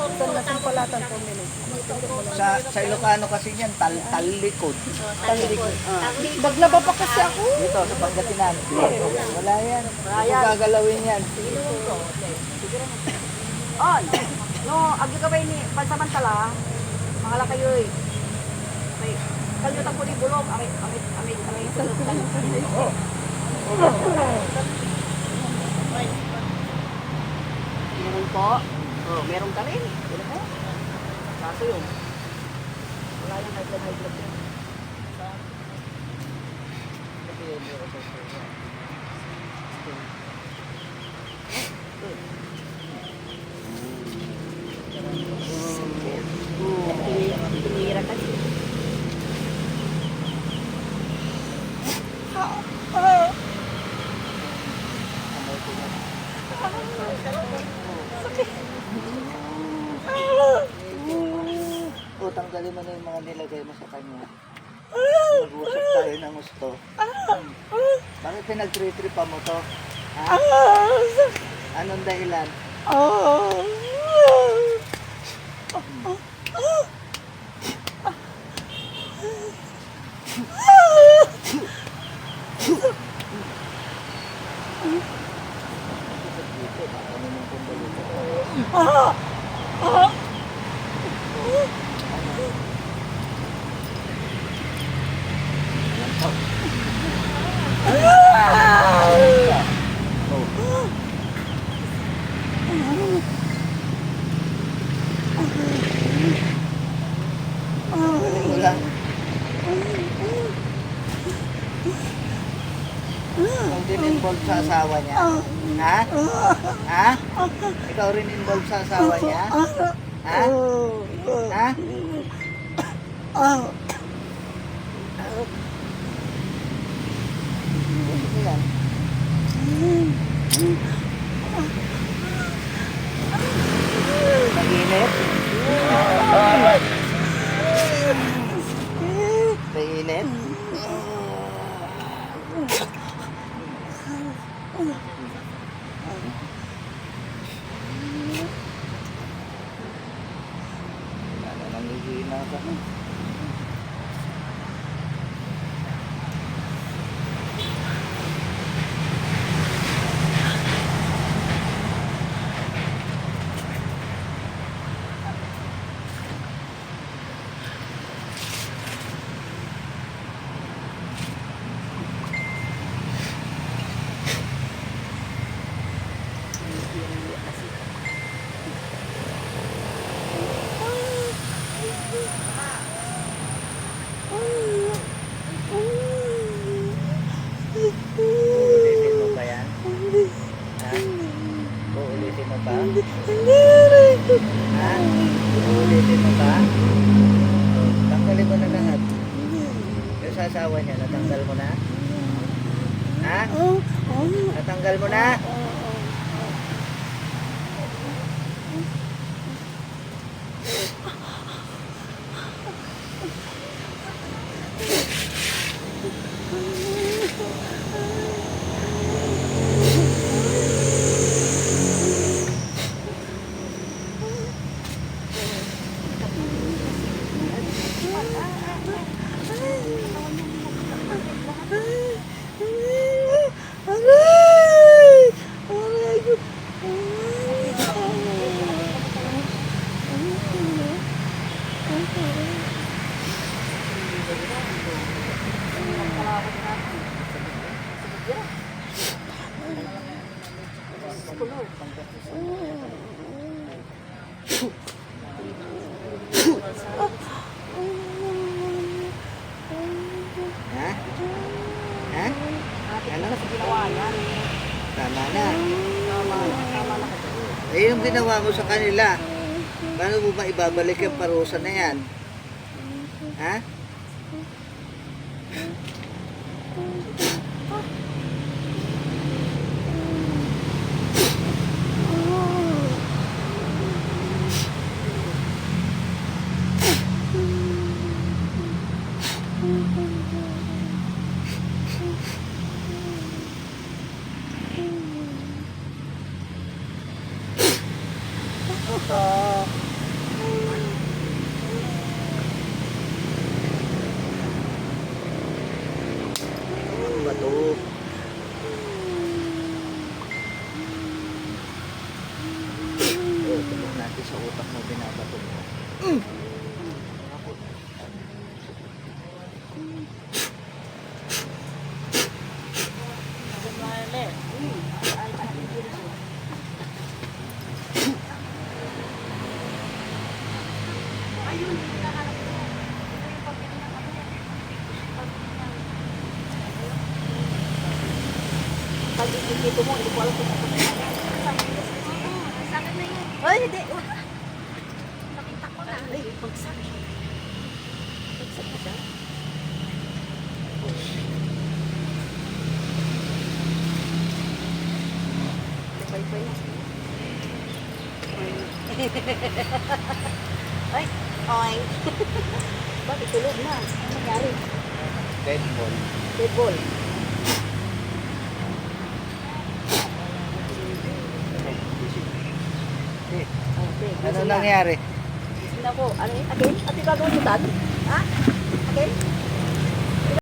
Saan natin palatan 2 minutes? Sa Ilocano kasi yan, talikod. Talikod. Naglaba pa kasi ako. Dito, sa Pangasinan. Wala yan. Hindi ko gagalawin yan. On. No, agi ka ba ni pansamantala? Mga kayo eh. Okay. Kalyutan ko ni bulong. Amit. Meron po. Oh, meron ka rin. Wala mo. Kaso yun. Wala yung high blood yun. Tumira kasi. O, tanggalin mo na yung mga nilagay mo sa kanya. Mag-usap tayo ng gusto. Bakit pinag-trip-tripa mo to? Ha? Anong dahilan? Wala. Ikaw din involved sa asawa niya? Ha? Ha? Ikaw rin involved sa asawa niya? Ha? Ha? Ano yan? Nag-init? Nag-init? Wala na nanghihina ka. Uulitin mo ba yan? Ha? Uulitin mo ba? Ha? Uulitin mo ba? Tanggalin mo na lahat. Yung sa asawa niya, natanggal mo na? Ha? Natanggal mo na? Ha? Ha? Ano? Ginawa niya. Tama na. Tama na kasi. Eh, yung ginawa mo sa kanila, paano mo ba ibabalik yung parusa na yan? Ha? binabato. Oh, tulong natin sa utak mo, binabato mo. Pag ikikito mo, hindi ko alam kung ano. Sakit na yun. Ay, hindi. Nakita ko na. Ay, bagsak. Bagsak na siya. Pay-pay na. Ay, oy. Bakit tulog na? Ano nangyari? Dead ball. Dead ball. Okay. Ano nangyari? Gising na po. Ano yun? Again? At gagawin mo dad? Ha? Again?